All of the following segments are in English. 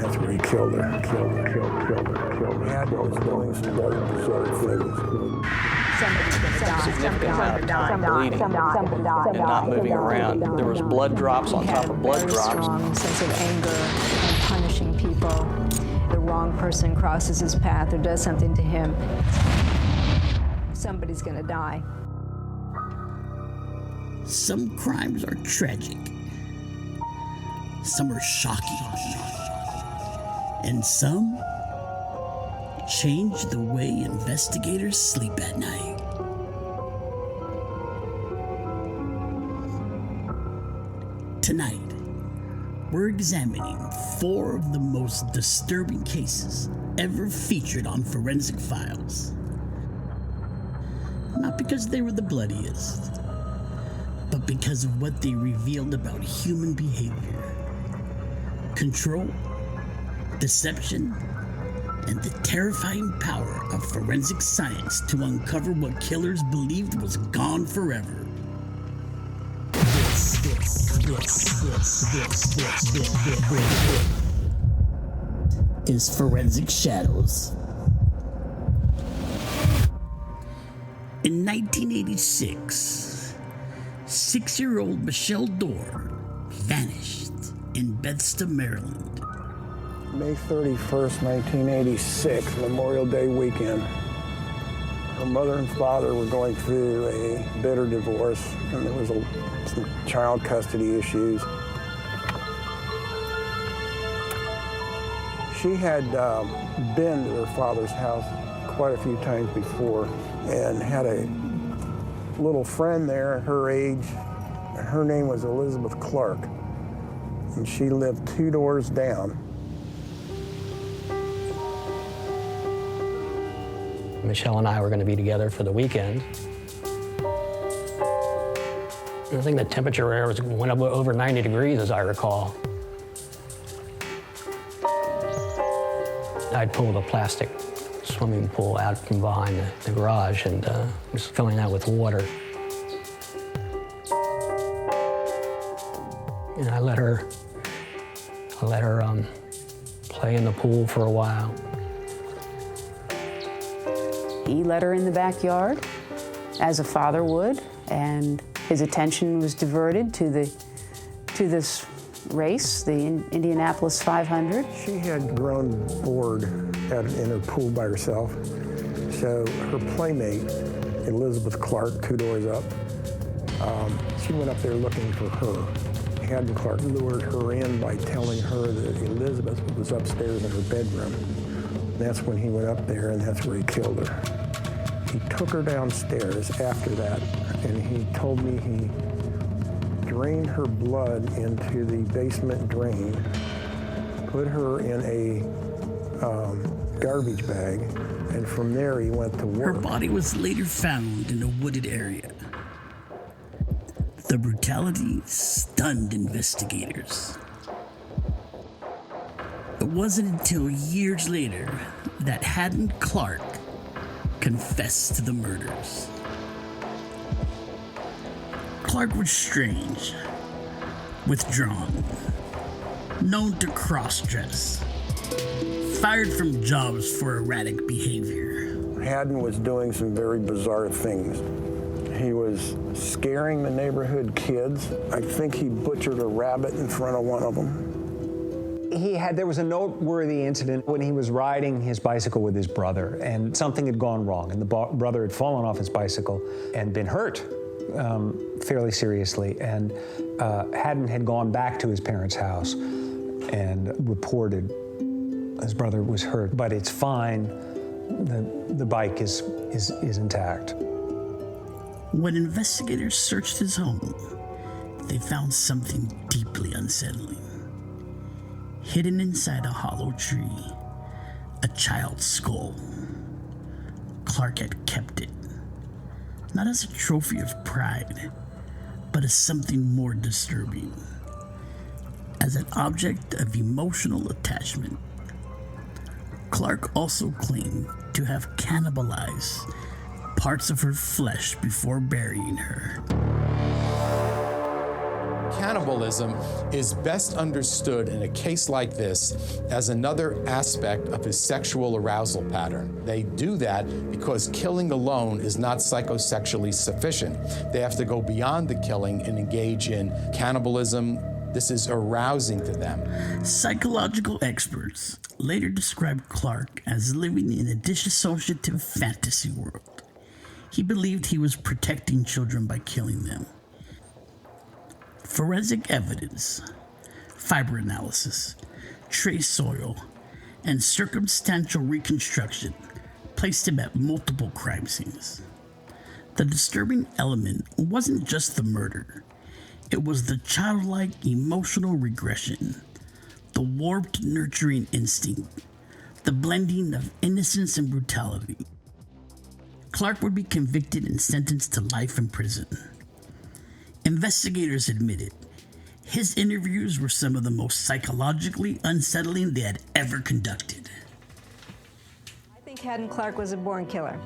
that's where he killed her. Haddon was doing some very bizarre things. Significant amount of time bleeding and not moving around. There was blood drops on top of blood drops. He had a very strong sense of anger and punishing people. The wrong person crosses his path or does something to him, somebody's gonna die. Some crimes are tragic. Some are shocking. And some change the way investigators sleep at night. Tonight, we're examining 4 of the most disturbing cases ever featured on Forensic Files. Not because they were the bloodiest, but because of what they revealed about human behavior, control, deception, and the terrifying power of forensic science to uncover what killers believed was gone forever. This is Forensic Shadows. In 1986, 6-year-old Michelle Dorr vanished in Bethesda, Maryland. May 31st, 1986, Memorial Day weekend. Her mother and father were going through a bitter divorce, and there was some child custody issues. She had been to her father's house quite a few times before and had a little friend there her age. Her name was Elizabeth Clark, and she lived 2 doors down. Michelle and I were going to be together for the weekend. I think the temperature went up over 90 degrees, as I recall. I'd pulled a plastic swimming pool out from behind the garage and was filling that with water. And I let her play in the pool for a while. He let her in the backyard, as a father would, and his attention was diverted to this race, the Indianapolis 500. She had grown bored in her pool by herself, so her playmate, Elizabeth Clark, 2 doors up, she went up there looking for her. Haddon Clark lured her in by telling her that Elizabeth was upstairs in her bedroom. That's when he went up there, and that's where he killed her. He took her downstairs after that, and he told me he drained her blood into the basement drain, put her in a garbage bag, and from there he went to work. Her body was later found in a wooded area. The brutality stunned investigators. It wasn't until years later that Haddon Clark confessed to the murders. Clark was strange, withdrawn, known to cross-dress, fired from jobs for erratic behavior. Haddon was doing some very bizarre things. He was scaring the neighborhood kids. I think he butchered a rabbit in front of one of them. There was a noteworthy incident when he was riding his bicycle with his brother, and something had gone wrong, and the brother had fallen off his bicycle and been hurt fairly seriously, and Haddon had gone back to his parents' house and reported his brother was hurt, but it's fine. The bike is intact. When investigators searched his home, they found something deeply unsettling. Hidden inside a hollow tree, a child's skull. Clark had kept it, not as a trophy of pride, but as something more disturbing, as an object of emotional attachment. Clark also claimed to have cannibalized parts of her flesh before burying her. Cannibalism is best understood in a case like this as another aspect of his sexual arousal pattern. They do that because killing alone is not psychosexually sufficient. They have to go beyond the killing and engage in cannibalism. This is arousing to them. Psychological experts later described Clark as living in a dissociative fantasy world. He believed he was protecting children by killing them. Forensic evidence, fiber analysis, trace soil, and circumstantial reconstruction placed him at multiple crime scenes. The disturbing element wasn't just the murder. It was the childlike emotional regression, the warped nurturing instinct, the blending of innocence and brutality. Clark would be convicted and sentenced to life in prison. Investigators admitted his interviews were some of the most psychologically unsettling they had ever conducted. I think Haddon Clark was a born killer.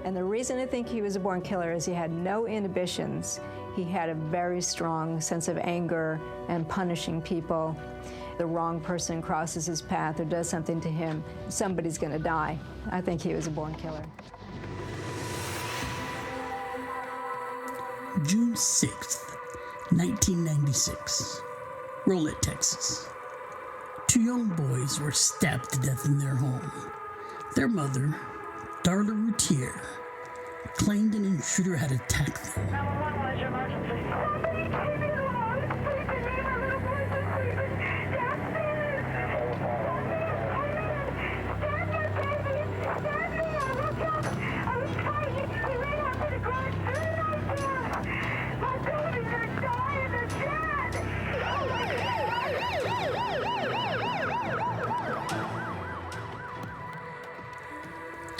And the reason I think he was a born killer is he had no inhibitions. He had a very strong sense of anger and punishing people. The wrong person crosses his path or does something to him, somebody's going to die. I think he was a born killer. June 6th, 1996, Rolette, Texas. Two young boys were stabbed to death in their home. Their mother, Darla Routier, claimed an intruder had attacked them.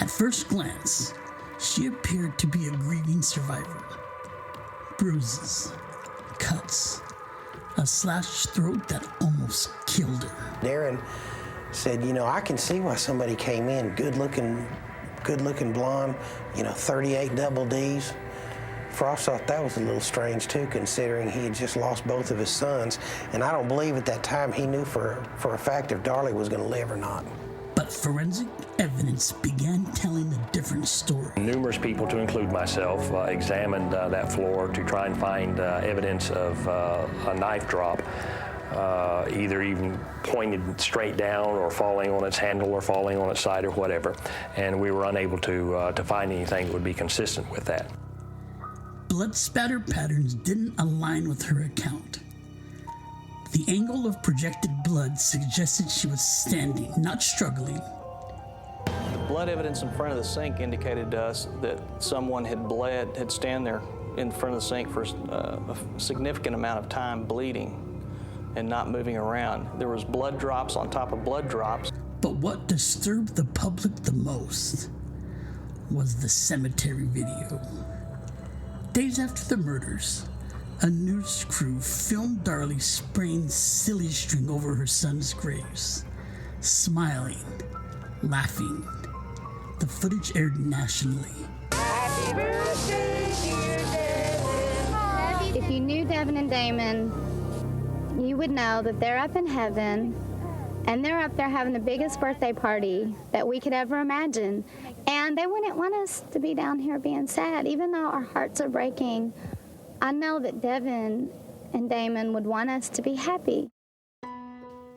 At first glance, she appeared to be a grieving survivor. Bruises, cuts, a slashed throat that almost killed her. Darren said, I can see why somebody came in, good looking blonde, 38 double Ds. Frost thought that was a little strange too, considering he had just lost both of his sons. And I don't believe at that time he knew for a fact if Darlie was going to live or not. But forensic evidence began telling a different story. Numerous people, to include myself, examined that floor to try and find evidence of a knife drop, either even pointed straight down or falling on its handle or falling on its side or whatever. And we were unable to find anything that would be consistent with that. Blood spatter patterns didn't align with her account. The angle of projected blood suggested she was standing, not struggling. The blood evidence in front of the sink indicated to us that someone had stand there in front of the sink for a significant amount of time bleeding and not moving around. There was blood drops on top of blood drops. But what disturbed the public the most was the cemetery video. Days after the murders, a news crew filmed Darlie spraying silly string over her son's graves, smiling, laughing. The footage aired nationally. Happy birthday, dear Devin. If you knew Devin and Damon, you would know that they're up in heaven, and they're up there having the biggest birthday party that we could ever imagine. And they wouldn't want us to be down here being sad, even though our hearts are breaking. I know that Devin and Damon would want us to be happy.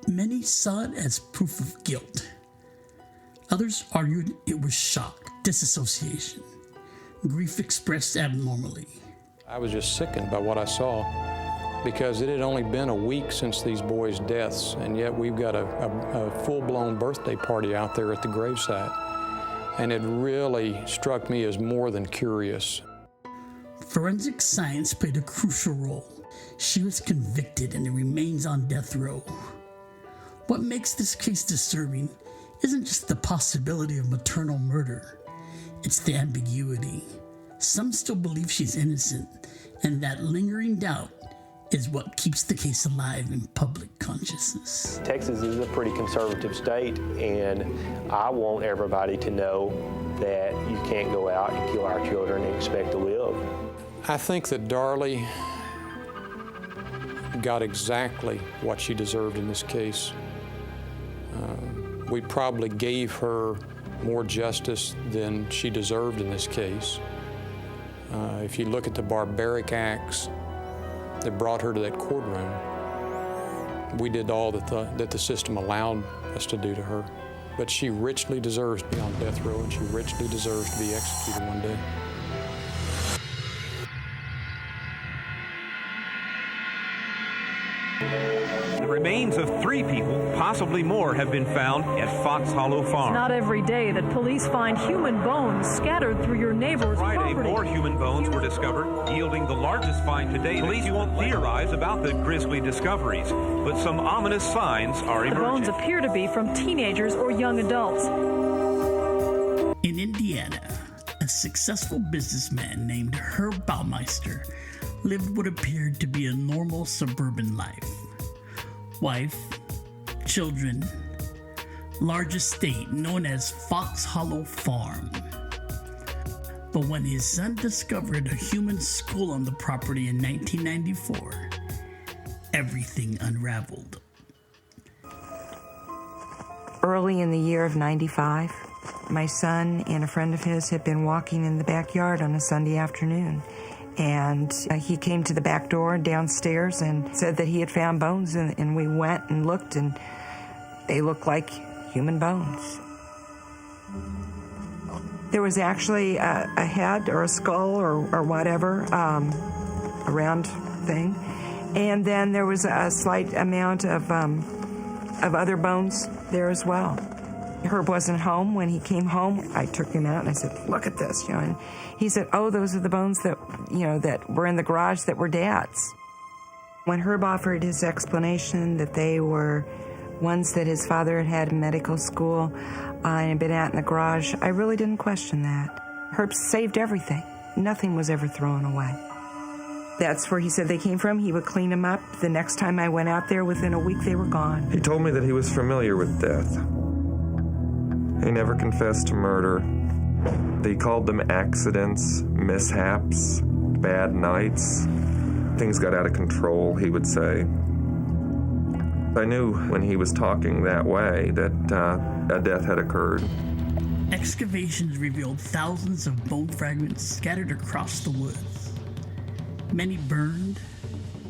Many saw it as proof of guilt. Others argued it was shock, disassociation, grief expressed abnormally. I was just sickened by what I saw because it had only been a week since these boys' deaths, and yet we've got a full-blown birthday party out there at the gravesite. And it really struck me as more than curious. Forensic science played a crucial role. She was convicted and remains on death row. What makes this case disturbing isn't just the possibility of maternal murder, it's the ambiguity. Some still believe she's innocent, and that lingering doubt is what keeps the case alive in public consciousness. Texas is a pretty conservative state, and I want everybody to know that you can't go out and kill our children and expect to live. I think that Darlie got exactly what she deserved in this case. We probably gave her more justice than she deserved in this case. If you look at the barbaric acts that brought her to that courtroom, we did all that the system allowed us to do to her. But she richly deserves to be on death row, and she richly deserves to be executed one day. The remains of 3 people, possibly more, have been found at Fox Hollow Farm. It's not every day that police find human bones scattered through your neighbor's Friday, property. more human bones were discovered, yielding the largest find to date. Police won't theorize about the grisly discoveries, but some ominous signs are The emerging. bones appear to be from teenagers or young adults. In Indiana, a successful businessman named Herb Baumeister lived what appeared to be a normal suburban life. Wife, children, large estate known as Fox Hollow Farm. But when his son discovered a human skull on the property in 1994, everything unraveled. Early in the year of 95, my son and a friend of his had been walking in the backyard on a Sunday afternoon. And he came to the back door downstairs and said that he had found bones, and we went and looked, and they looked like human bones. There was actually a head or a skull or whatever, a round thing, and then there was a slight amount of other bones there as well. Herb wasn't home. When he came home, I took him out and I said, "Look at this," and he said, "Oh, those are the bones that that were in the garage that were Dad's." When Herb offered his explanation that they were ones that his father had had in medical school and had been out in the garage, I really didn't question that. Herb saved everything. Nothing was ever thrown away. That's where he said they came from. He would clean them up. The next time I went out there, within a week, they were gone. He told me that he was familiar with death. He never confessed to murder. He called them accidents, mishaps, bad nights. Things got out of control, he would say. I knew when he was talking that way that a death had occurred. Excavations revealed thousands of bone fragments scattered across the woods. Many burned,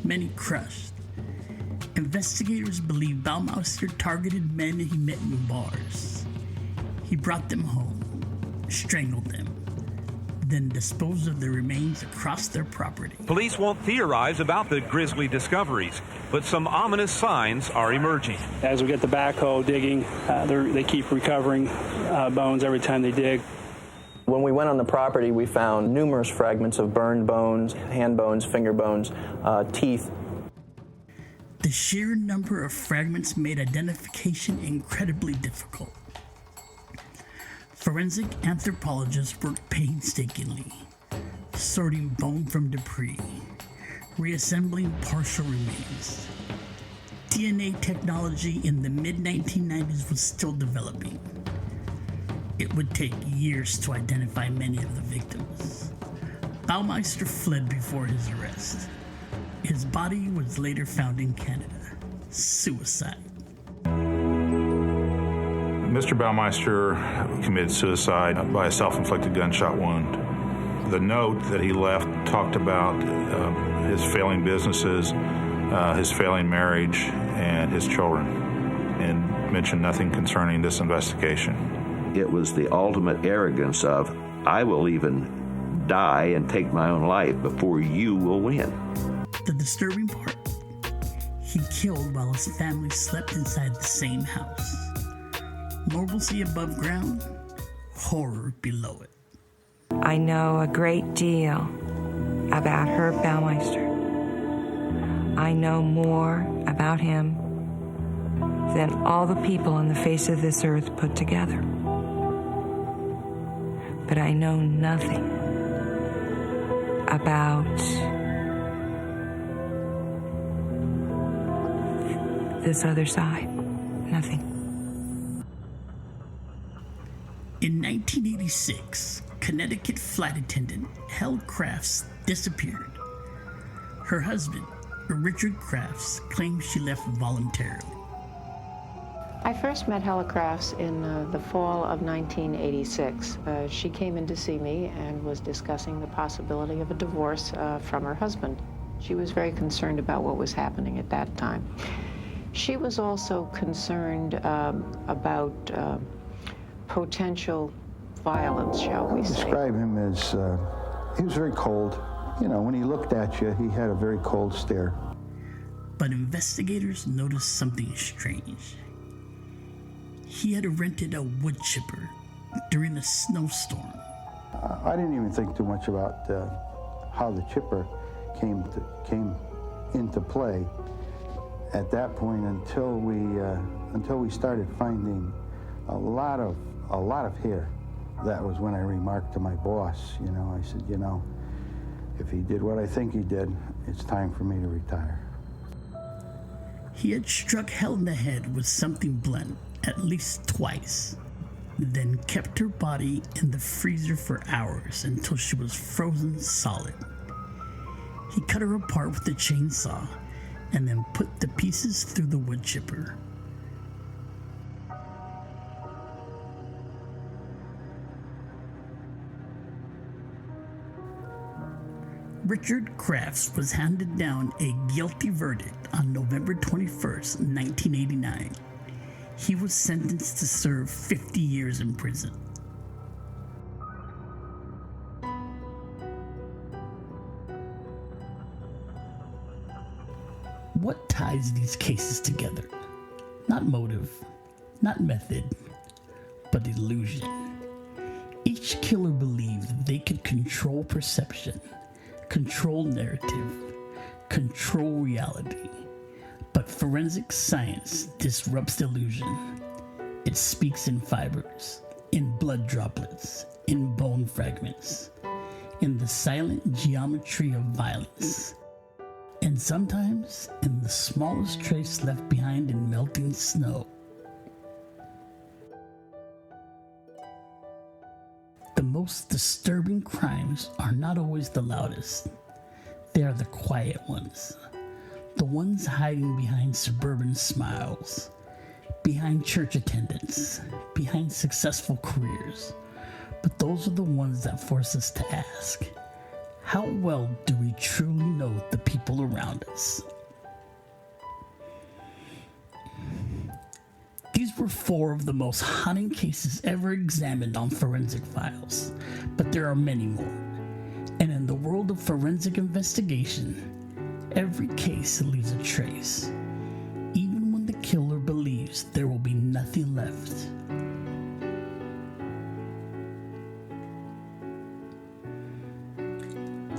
many crushed. Investigators believe Baumeister targeted men he met in bars. He brought them home, strangled them, then disposed of their remains across their property. Police won't theorize about the grisly discoveries, but some ominous signs are emerging. As we get the backhoe digging, they keep recovering bones every time they dig. When we went on the property, we found numerous fragments of burned bones, hand bones, finger bones, teeth. The sheer number of fragments made identification incredibly difficult. Forensic anthropologists worked painstakingly, sorting bone from debris, reassembling partial remains. DNA technology in the mid-1990s was still developing. It would take years to identify many of the victims. Baumeister fled before his arrest. His body was later found in Canada. Suicide. Mr. Baumeister committed suicide by a self-inflicted gunshot wound. The note that he left talked about his failing businesses, his failing marriage, and his children, and mentioned nothing concerning this investigation. It was the ultimate arrogance of, I will even die and take my own life before you will win. The disturbing part, he killed while his family slept inside the same house. Normalcy above ground, horror below it. I know a great deal about Herb Baumeister. I know more about him than all the people on the face of this earth put together. But I know nothing about this other side. Nothing. In 1986, Connecticut flight attendant Helen Crafts disappeared. Her husband, Richard Crafts claims she left voluntarily. I first met Hella Crafts in the fall of 1986. She came in to see me and was discussing the possibility of a divorce from her husband. She was very concerned about what was happening at that time. She was also concerned about potential violence, shall we say. Describe him as, he was very cold. You know, when he looked at you, he had a very cold stare. But investigators noticed something strange. He had rented a wood chipper during a snowstorm. I didn't even think too much about how the chipper came into play at that point until we started finding a lot of hair. That was when I remarked to my boss, you know, I said, you know, if he did what I think he did, it's time for me to retire. He had struck Hell in the head with something blunt at least twice, then kept her body in the freezer for hours until she was frozen solid. He cut her apart with a chainsaw and then put the pieces through the wood chipper. Richard Crafts was handed down a guilty verdict on November 21st, 1989. He was sentenced to serve 50 years in prison. What ties these cases together? Not motive, not method, but illusion. Each killer believed they could control perception, control narrative, control reality. But forensic science disrupts the illusion. It speaks in fibers, in blood droplets, in bone fragments, in the silent geometry of violence, and sometimes in the smallest trace left behind in melting snow. The most disturbing crimes are not always the loudest. They are the quiet ones. The ones hiding behind suburban smiles, behind church attendance, behind successful careers. But those are the ones that force us to ask, how well do we truly know the people around us? These were 4 of the most haunting cases ever examined on Forensic Files, but there are many more. And in the world of forensic investigation, every case leaves a trace, even when the killer believes there will be nothing left.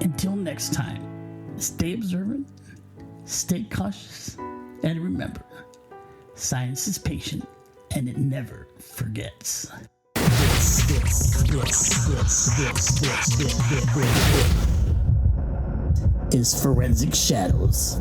Until next time, stay observant, stay cautious, and remember, science is patient and it never forgets. This is Forensic Shadows.